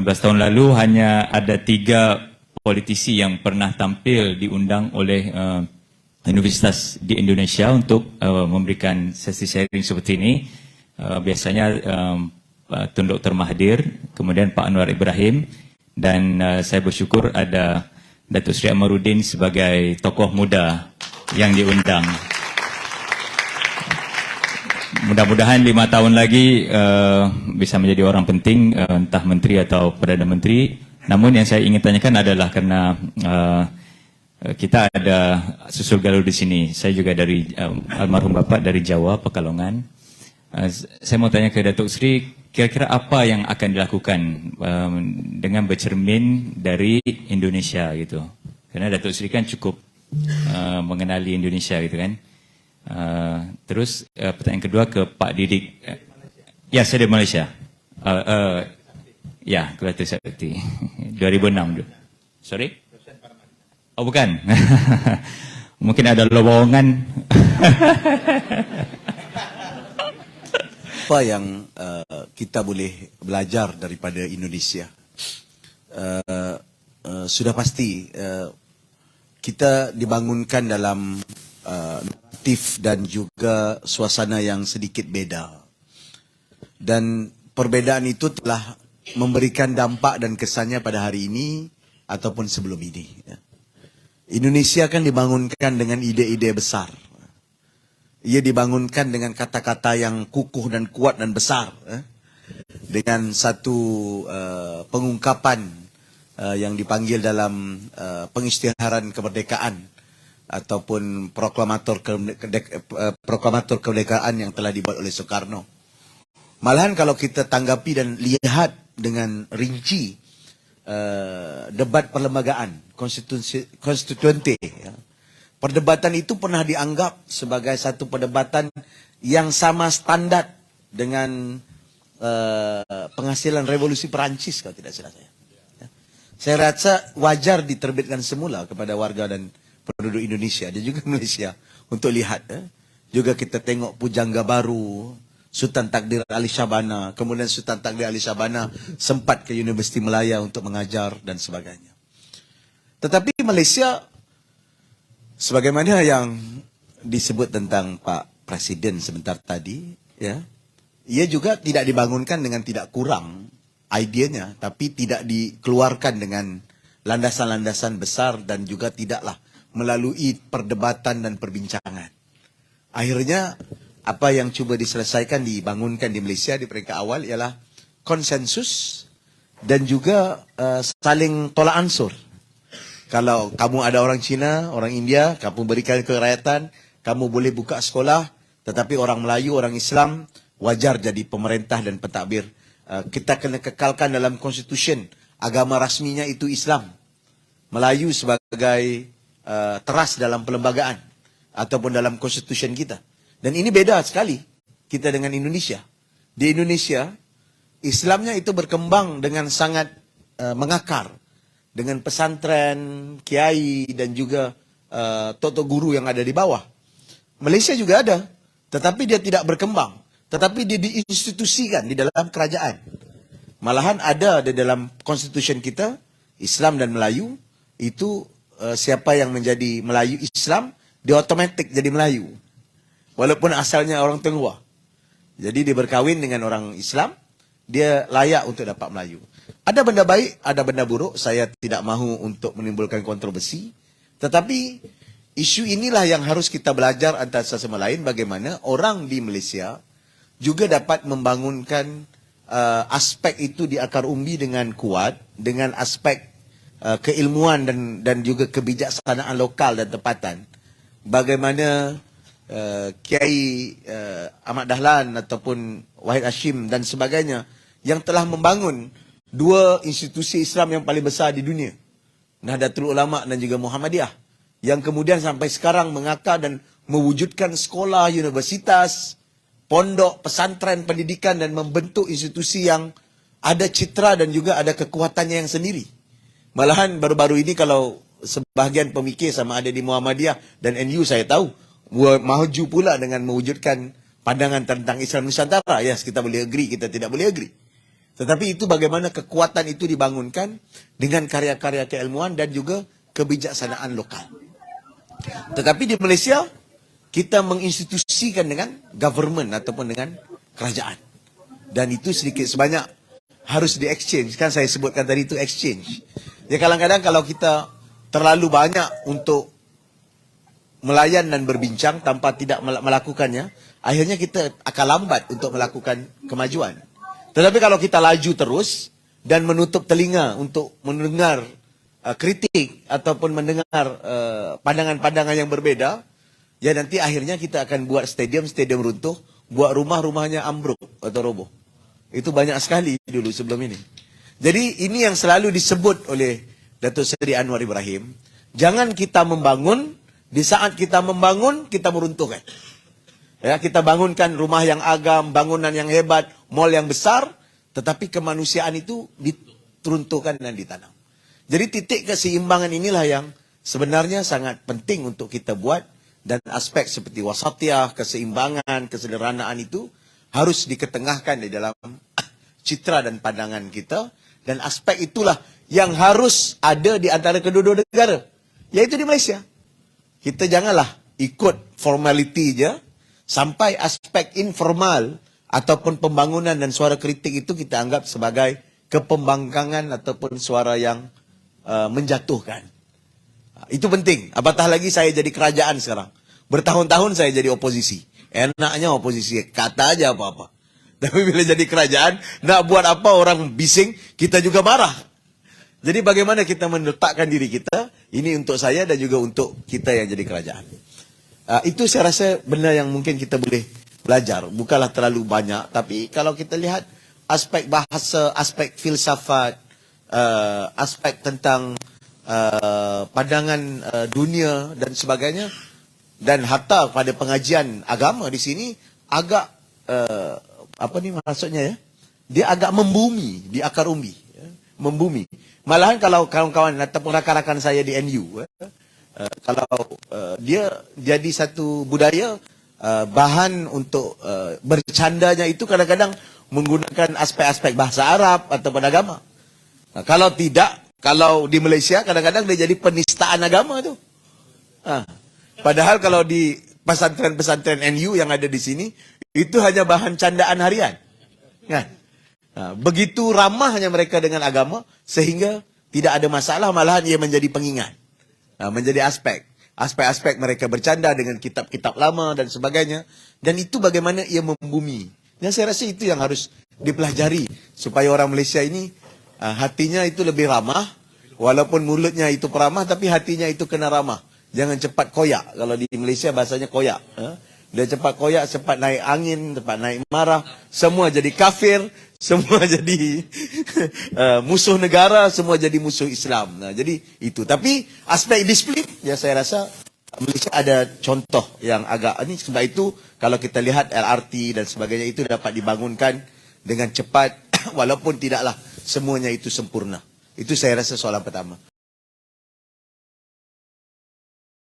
19 tahun lalu hanya ada 3 politisi yang pernah tampil diundang oleh universitas di Indonesia untuk memberikan sesi sharing seperti ini. Biasanya Tun Dr. Mahathir, kemudian Pak Anwar Ibrahim, dan saya bersyukur ada Datuk Seri Amaruddin sebagai tokoh muda yang diundang. Mudah-mudahan 5 tahun lagi bisa menjadi orang penting, entah menteri atau Perdana Menteri. Namun yang saya ingin tanyakan adalah karena kita ada susul galur di sini. Saya juga dari almarhum Bapak dari Jawa, Pekalongan. Saya mau tanya ke Datuk Seri, kira-kira apa yang akan dilakukan dengan bercermin dari Indonesia gitu? Karena Datuk Seri kan cukup mengenali Indonesia gitu kan. Terus pertanyaan kedua ke Pak Didik. Ya, saya dari Malaysia. Ya, Kelate Sakti. 2006. Sorry? Oh, bukan. Mungkin ada lowongan. Apa yang kita boleh belajar daripada Indonesia? Sudah pasti kita dibangunkan dalam naratif dan juga suasana yang sedikit beda. Dan perbedaan itu telah memberikan dampak dan kesannya pada hari ini ataupun sebelum ini. Indonesia kan dibangunkan dengan ide-ide besar. Ia dibangunkan dengan kata-kata yang kukuh dan kuat dan besar. Dengan satu pengungkapan yang dipanggil dalam pengisytiharan kemerdekaan ataupun proklamator kemerdekaan yang telah dibuat oleh Soekarno. Malahan kalau kita tanggapi dan lihat dengan rinci debat perlembagaan konstituente, ya. Perdebatan itu pernah dianggap sebagai satu perdebatan yang sama standar dengan penghasilan revolusi Perancis kalau tidak salah saya. Ya. Saya rasa wajar diterbitkan semula kepada warga dan penduduk Indonesia dan juga Malaysia untuk lihat. Juga kita tengok pujangga baru, Sultan Takdir Ali Syabana, kemudian Sultan Takdir Ali Syabana sempat ke Universiti Melaya untuk mengajar dan sebagainya. Tetapi Malaysia, sebagaimana yang disebut tentang Pak Presiden sebentar tadi, ya, ia juga tidak dibangunkan dengan tidak kurang idenya, tapi tidak dikeluarkan dengan landasan-landasan besar dan juga tidaklah melalui perdebatan dan perbincangan. Akhirnya apa yang cuba diselesaikan, dibangunkan di Malaysia di peringkat awal ialah konsensus dan juga saling tolak ansur. Kalau kamu ada orang Cina, orang India, kamu berikan kerakyatan, kamu boleh buka sekolah, tetapi orang Melayu, orang Islam, wajar jadi pemerintah dan pentadbir. Kita kena kekalkan dalam konstitusi, agama rasminya itu Islam. Melayu sebagai teras dalam perlembagaan ataupun dalam konstitusi kita. Dan ini beda sekali kita dengan Indonesia. Di Indonesia, Islamnya itu berkembang dengan sangat mengakar. Dengan pesantren, kiai dan juga tok-tok guru yang ada di bawah. Malaysia juga ada, tetapi dia tidak berkembang. Tetapi dia diinstitusikan di dalam kerajaan. Malahan ada di dalam konstitusi kita, Islam dan Melayu, itu siapa yang menjadi Melayu Islam, dia otomatik jadi Melayu. Walaupun asalnya orang Tenggua. Jadi dia berkahwin dengan orang Islam, dia layak untuk dapat Melayu. Ada benda baik, ada benda buruk. Saya tidak mahu untuk menimbulkan kontroversi. Tetapi isu inilah yang harus kita belajar antara satu sama lain. Bagaimana orang di Malaysia juga dapat membangunkan aspek itu di akar umbi dengan kuat. Dengan aspek keilmuan dan juga kebijaksanaan lokal dan tempatan. Bagaimana Kiai Ahmad Dahlan ataupun Wahid Hashim dan sebagainya yang telah membangun dua institusi Islam yang paling besar di dunia, Nahdlatul Ulama dan juga Muhammadiyah, yang kemudian sampai sekarang mengakar dan mewujudkan sekolah, universitas, pondok, pesantren, pendidikan dan membentuk institusi yang ada citra dan juga ada kekuatannya yang sendiri. Malahan baru-baru ini kalau sebahagian pemikir sama ada di Muhammadiyah dan NU saya tahu maju pula dengan mewujudkan pandangan tentang Islam Nusantara. Ya, kita boleh agree, kita tidak boleh agree. Tetapi itu bagaimana kekuatan itu dibangunkan dengan karya-karya keilmuan dan juga kebijaksanaan lokal. Tetapi di Malaysia, kita menginstitusikan dengan government ataupun dengan kerajaan. Dan itu sedikit sebanyak harus di-exchange. Kan saya sebutkan tadi itu exchange. Ya kadang-kadang kalau kita terlalu banyak untuk melayan dan berbincang tanpa tidak melakukannya, akhirnya kita akan lambat untuk melakukan kemajuan. Tetapi kalau kita laju terus dan menutup telinga untuk mendengar kritik ataupun mendengar pandangan-pandangan yang berbeda, ya nanti akhirnya kita akan buat stadium runtuh, buat rumahnya ambruk atau roboh. Itu banyak sekali dulu sebelum ini. Jadi ini yang selalu disebut oleh Datuk Seri Anwar Ibrahim. Jangan kita membangun, di saat kita membangun, kita meruntuhkan. Ya, kita bangunkan rumah yang agam, bangunan yang hebat, mall yang besar, tetapi kemanusiaan itu diruntuhkan dan ditanam. Jadi titik keseimbangan inilah yang sebenarnya sangat penting untuk kita buat, dan aspek seperti wasatiyah, keseimbangan, kesederhanaan itu harus diketengahkan di dalam citra dan pandangan kita, dan aspek itulah yang harus ada di antara kedua-dua negara, yaitu di Malaysia. Kita janganlah ikut formality je, sampai aspek informal ataupun pembangunan dan suara kritik itu kita anggap sebagai kepembangkangan ataupun suara yang menjatuhkan. Itu penting. Apatah lagi saya jadi kerajaan sekarang. Bertahun-tahun saya jadi oposisi. Enaknya oposisi, kata aja apa-apa. Tapi bila jadi kerajaan, nak buat apa orang bising, kita juga marah. Jadi bagaimana kita meletakkan diri kita, ini untuk saya dan juga untuk kita yang jadi kerajaan. Itu saya rasa benda yang mungkin kita boleh belajar. Bukanlah terlalu banyak, tapi kalau kita lihat aspek bahasa, aspek filsafat, aspek tentang pandangan dunia dan sebagainya, dan hatta pada pengajian agama di sini agak apa ni maksudnya ya, dia agak membumi di akar umbi, ya, membumi. Malahan kalau kawan-kawan ataupun rakan-rakan saya di NU, kalau dia jadi satu budaya, bahan untuk bercandanya itu kadang-kadang menggunakan aspek-aspek bahasa Arab ataupun agama. Nah, kalau tidak, kalau di Malaysia kadang-kadang dia jadi penistaan agama tu. Padahal kalau di pesantren-pesantren NU yang ada di sini, itu hanya bahan candaan harian. Kan? Begitu ramahnya mereka dengan agama, sehingga tidak ada masalah, malahan ia menjadi pengingat. Menjadi aspek. Aspek-aspek mereka bercanda dengan kitab-kitab lama dan sebagainya. Dan itu bagaimana ia membumi. Dan saya rasa itu yang harus dipelajari. Supaya orang Malaysia ini, hatinya itu lebih ramah. Walaupun mulutnya itu peramah, tapi hatinya itu kena ramah. Jangan cepat koyak. Kalau di Malaysia bahasanya koyak. Dia cepat koyak, cepat naik angin, cepat naik marah. Semua jadi kafir. Semua jadi musuh negara. Semua jadi musuh Islam. Nah, jadi itu. Tapi aspek disiplin, ya saya rasa Malaysia ada contoh yang agak ini. Sebab itu kalau kita lihat LRT dan sebagainya itu dapat dibangunkan dengan cepat. Walaupun tidaklah semuanya itu sempurna. Itu saya rasa soalan pertama.